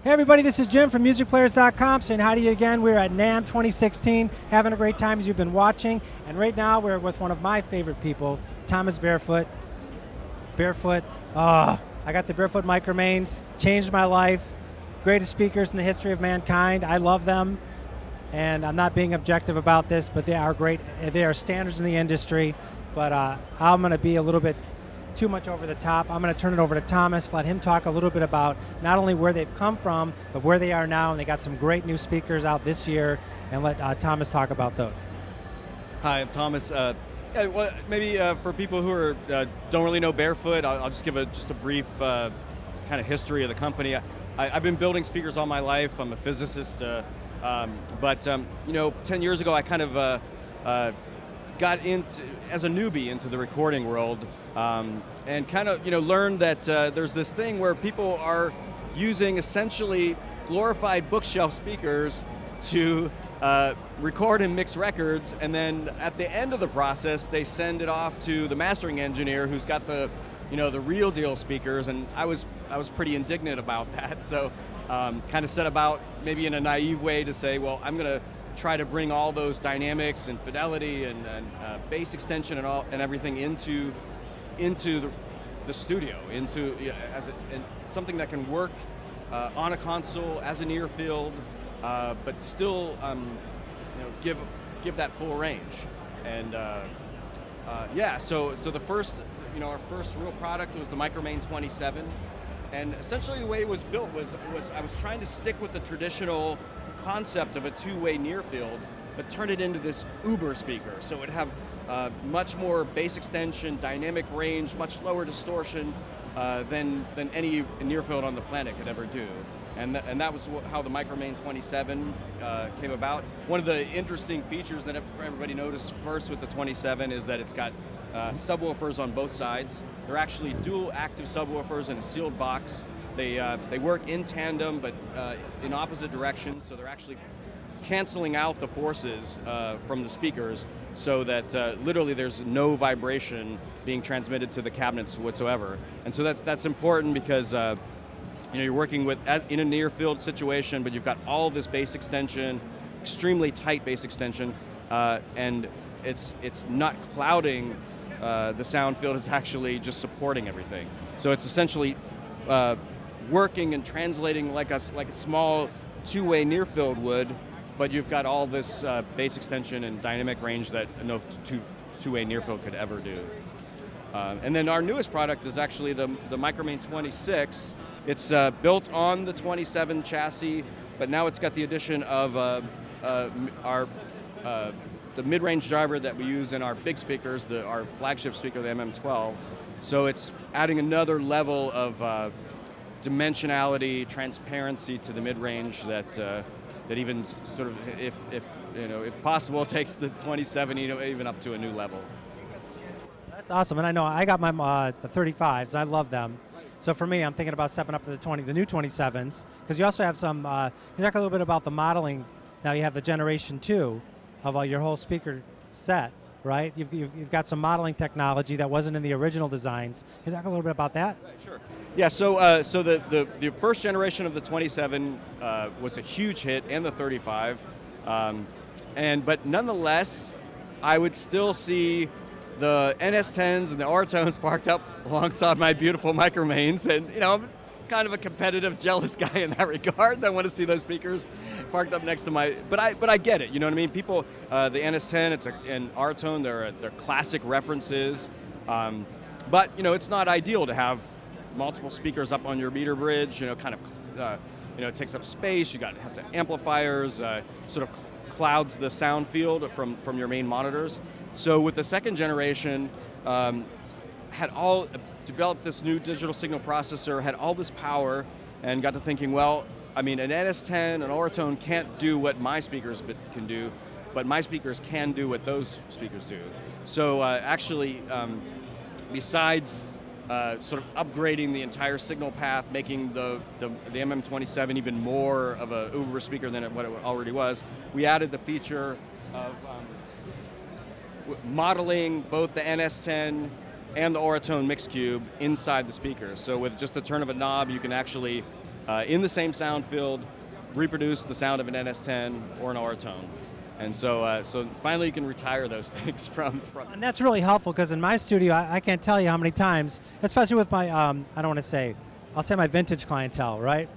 Hey everybody, this is Jim from MusicPlayers.com saying hi to you again. We're at NAMM 2016, having a great time as you've been watching. And right now we're with one of my favorite people, Thomas Barefoot. Barefoot, I got the Barefoot Micromains, changed my life. Greatest speakers in the history of mankind. I love them. And I'm not being objective about this, but they are great. They are standards in the industry. But I'm going to be a little bit too much over the top. I'm going to turn it over to Thomas, let him talk a little bit about not only where they've come from, but where they are now, and they got some great new speakers out this year, and let Thomas talk about those. Hi, I'm Thomas. Maybe for people who don't really know Barefoot, I'll just give just a brief kind of history of the company. I've been building speakers all my life. I'm a physicist, but 10 years ago I kind of got into, as a newbie, into the recording world, and kind of learned that there's this thing where people are using essentially glorified bookshelf speakers to record and mix records, and then at the end of the process they send it off to the mastering engineer who's got the the real deal speakers. And I was pretty indignant about that, so kind of set about, maybe in a naive way, to say, well, I'm going to try to bring all those dynamics and fidelity and bass extension and everything into the studio, as something that can work on a console as an ear field, but still give that full range. And so the first our first real product was the Micromain 27, and essentially the way it was built was I was trying to stick with the traditional concept of a two-way near field, but turn it into this uber speaker. So it would have much more bass extension, dynamic range, much lower distortion than any near field on the planet could ever do. And that was how the Micromain 27 came about. One of the interesting features that everybody noticed first with the 27 is that it's got subwoofers on both sides. They're actually dual active subwoofers in a sealed box. They work in tandem, but in opposite directions, so they're actually canceling out the forces from the speakers, so that literally there's no vibration being transmitted to the cabinets whatsoever. And so that's important because you're working in a near field situation, but you've got all this bass extension, extremely tight bass extension, and it's not clouding the sound field. It's actually just supporting everything. So it's essentially working and translating like a small two-way near field would, but you've got all this bass extension and dynamic range that no two-way near field could ever do. And then our newest product is actually the Micromain 26. It's built on the 27 chassis, but now it's got the addition of the mid-range driver that we use in our big speakers, our flagship speaker, the MM12. So it's adding another level of dimensionality, transparency to the mid-range that even sort of, if possible, takes the 27 even up to a new level. That's awesome, and I know I got my the 35s. I love them. So for me, I'm thinking about stepping up to the new 27s, because you also have some. You talk a little bit about the modeling. Now you have the Generation 2 of your whole speaker set, right? You've got some modeling technology that wasn't in the original designs. Can you talk a little bit about that? Right, sure. Yeah, so the first generation of the 27 was a huge hit, and the 35, but nonetheless, I would still see the NS10s and the Oratones parked up alongside my beautiful Micromains, and I'm kind of a competitive, jealous guy in that regard. I want to see those speakers parked up next to my. But I get it. You know what I mean? People, the NS10, and Aratone, they're classic references, but it's not ideal to have multiple speakers up on your meter bridge. It takes up space. You have to amplifiers. Sort of clouds the sound field from your main monitors. So with the second generation, developed this new digital signal processor, had all this power, and got to thinking, well, I mean, an NS10, an Oratone can't do what my speakers can do, but my speakers can do what those speakers do. So besides sort of upgrading the entire signal path, making the MM27 even more of a uber speaker than what it already was, we added the feature of modeling both the NS10 and the Oratone mix cube inside the speaker. So with just the turn of a knob, you can actually in the same sound field, reproduce the sound of an NS10 or an Auratone. And so finally you can retire those things from. And that's really helpful because in my studio, I can't tell you how many times, especially with my, I don't want to say, I'll say my vintage clientele, right?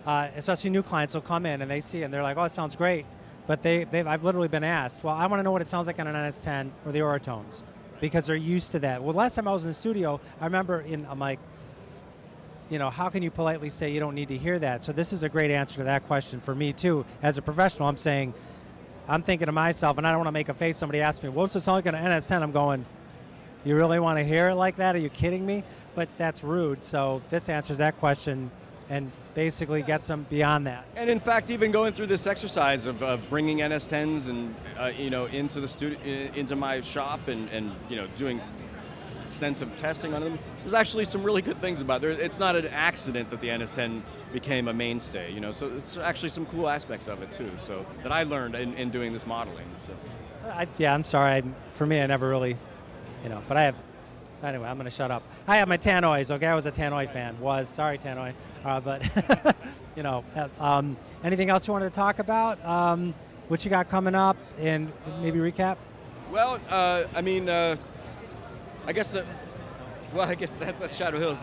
Especially new clients will come in and they see it and they're like, oh, it sounds great. But I've literally been asked, well, I want to know what it sounds like on an NS10 or the Auratones because they're used to that. Well, last time I was in the studio, I remember I'm like, how can you politely say you don't need to hear that? So this is a great answer to that question for me too. As a professional, I'm thinking to myself, and I don't want to make a face. Somebody asks me, what's the sound like on an NS10? I'm going, you really want to hear it like that? Are you kidding me? But that's rude. So this answers that question and basically gets them beyond that. And in fact, even going through this exercise of bringing NS10s and into the studio, into my shop, and doing extensive testing on them, there's actually some really good things about it. It's not an accident that the NS10 became a mainstay. So it's actually some cool aspects of it too. So that I learned in doing this modeling. So. I'm sorry. For me, I never really, But I have. Anyway, I'm going to shut up. I have my Tannoys, okay? I was a Tannoy fan. Sorry, Tannoy. But, anything else you wanted to talk about? What you got coming up and maybe recap? Well, I guess that's Shadow Hills.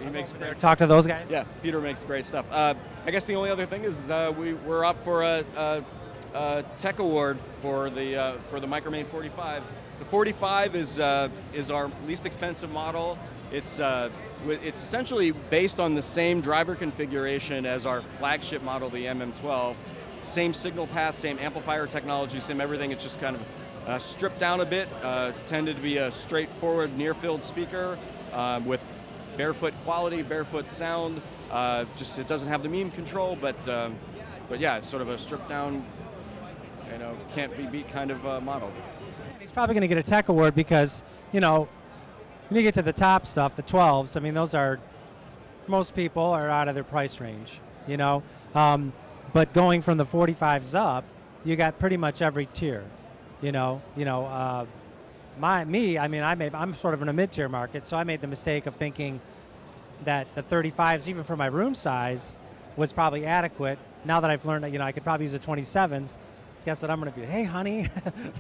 He makes great. Talk to those guys? Yeah, Peter makes great stuff. I guess the only other thing is we're up for a tech award for the Micromain 45. The 45 is our least expensive model. It's essentially based on the same driver configuration as our flagship model, the MM12. Same signal path, same amplifier technology, same everything. It's just kind of stripped down a bit. Tended to be a straightforward near-field speaker with Barefoot quality, Barefoot sound. Just it doesn't have the NAMM control, but yeah, it's sort of a stripped down, can't be beat kind of model. He's probably going to get a tech award because, when you get to the top stuff, the 12s, those are, most people are out of their price range, but going from the 45s up, you got pretty much every tier, I'm sort of in a mid-tier market, so I made the mistake of thinking that the 35s, even for my room size, was probably adequate. Now that I've learned that, I could probably use the 27s, guess what I'm going to be? Hey, honey,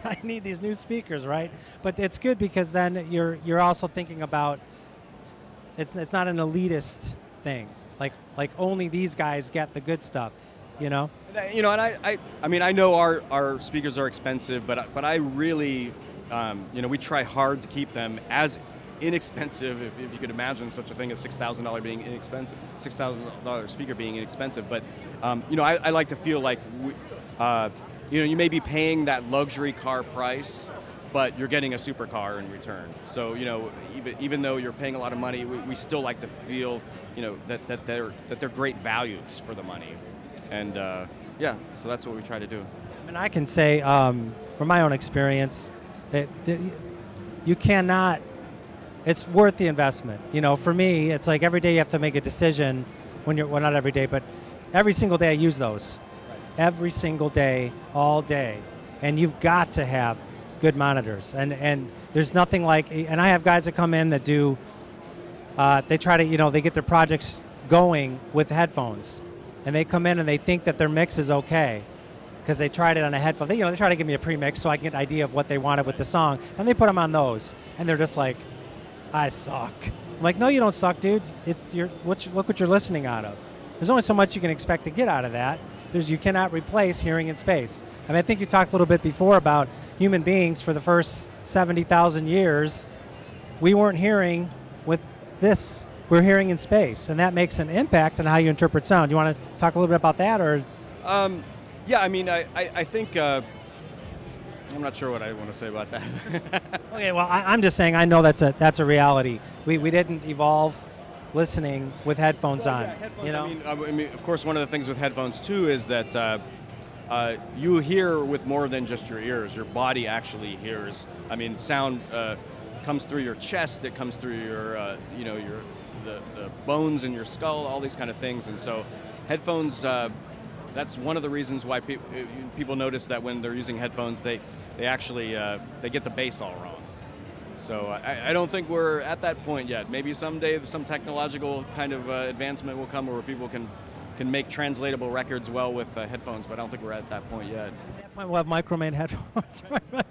I need these new speakers, right? But it's good because then you're also thinking about it's not an elitist thing. Like only these guys get the good stuff, And I know our speakers are expensive, but I really, we try hard to keep them as inexpensive, if you could imagine such a thing as $6,000 being inexpensive, $6,000 speaker being inexpensive. But I like to feel like you may be paying that luxury car price, but you're getting a supercar in return. So even though you're paying a lot of money, we still like to feel that they're great values for the money, and so that's what we try to do. I can say from my own experience, you cannot. It's worth the investment. For me, it's like every day you have to make a decision. Not every day, but every single day I use those. Every single day, all day. And you've got to have good monitors. And there's nothing like, and I have guys that come in that do, they try to, they get their projects going with headphones. And they come in and they think that their mix is okay because they tried it on a headphone. They try to give me a pre-mix so I can get an idea of what they wanted with the song. And they put them on those. And they're just like, I suck. I'm like, no, you don't suck, dude. Look what you're listening out of. There's only so much you can expect to get out of that. You cannot replace hearing in space. I think you talked a little bit before about human beings for the first 70,000 years. We weren't hearing with this. We're hearing in space, and that makes an impact on how you interpret sound. You want to talk a little bit about that, or? I think I'm not sure what I want to say about that. Okay, well, I'm just saying I know that's a reality. We didn't evolve listening with headphones on. Headphones, of course, one of the things with headphones too is that you hear with more than just your ears. Your body actually hears. Sound comes through your chest. It comes through your the bones in your skull. All these kind of things. And so, headphones. That's one of the reasons why people notice that when they're using headphones, they actually they get the bass all wrong. So I don't think we're at that point yet. Maybe someday some technological kind of advancement will come where people can make translatable records well with headphones, but I don't think we're at that point yet. At that point, we'll have Microman headphones.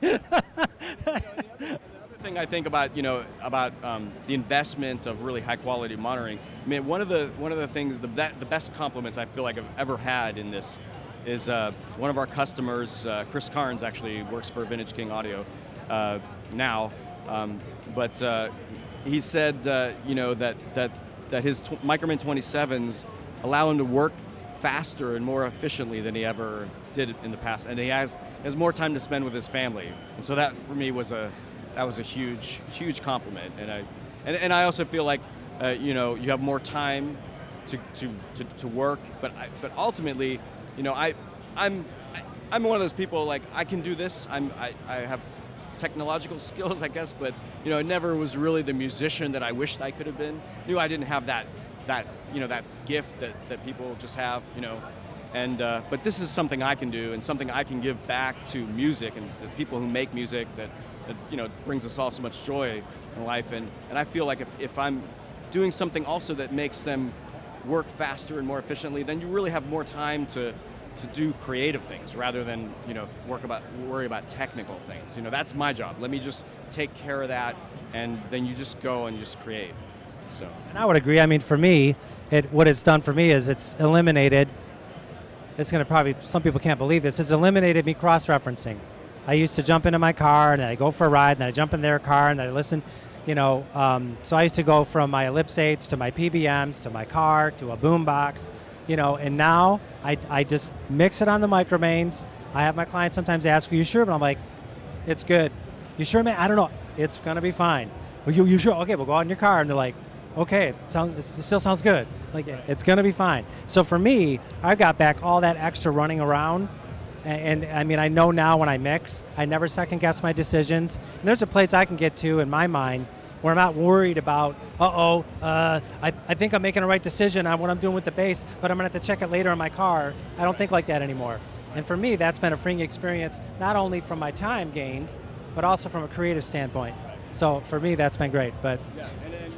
The thing I think about, the investment of really high quality monitoring. I mean, one of the things, the best compliments I feel like I've ever had in this is one of our customers, Chris Carnes, actually works for Vintage King Audio now, but he said, that his Microman 27s allow him to work faster and more efficiently than he ever did in the past, and he has more time to spend with his family, and so that for me was a huge compliment, and I also feel like you have more time to work, but ultimately, I'm one of those people, like, I can do this. I have technological skills, I guess, but I never was really the musician that I wished I could have been. Knew I didn't have that gift that people just have, and but this is something I can do and something I can give back to music and the people who make music that brings us all so much joy in life, and I feel like if I'm doing something also that makes them work faster and more efficiently, then you really have more time to do creative things rather than worry about technical things. That's my job. Let me just take care of that, and then you just go and just create. So. And I would agree. I mean, for me, what it's done for me is it's eliminated. It's going to probably, some people can't believe this. It's eliminated me cross-referencing. I used to jump into my car and then I go for a ride and then I jump in their car and then I listen, so I used to go from my Ellipse 8s to my PBMs to my car to a boombox, and now I just mix it on the Micromains. I have my clients sometimes ask, "Are you sure?" But I'm like, "It's good." "You sure, man?" "I don't know. It's going to be fine." "Well, you sure?" "Okay, we'll go out in your car." And they're like, "Okay, it still sounds good. Like, it's going to be fine." So for me, I got back all that extra running around. And I mean, I know now when I mix, I never second guess my decisions. And there's a place I can get to in my mind where I'm not worried about, I think I'm making a right decision on what I'm doing with the bass, but I'm going to have to check it later in my car. I don't think like that anymore. And for me, that's been a freeing experience, not only from my time gained, but also from a creative standpoint. So for me, that's been great. But yeah, and then,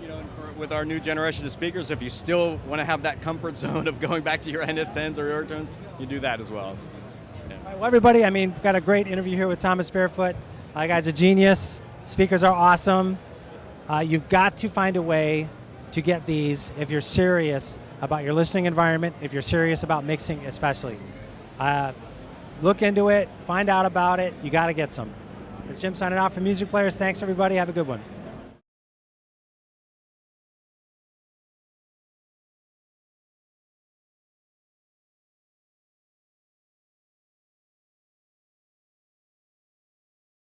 with our new generation of speakers, if you still want to have that comfort zone of going back to your NS10s or your tones, you do that as well. So. All right, well, everybody, I mean, we've got a great interview here with Thomas Barefoot. Guy's a genius. Speakers are awesome. You've got to find a way to get these if you're serious about your listening environment, if you're serious about mixing especially. Look into it, find out about it. You got to get some. It's Jim signing off from Music Players. Thanks, everybody. Have a good one.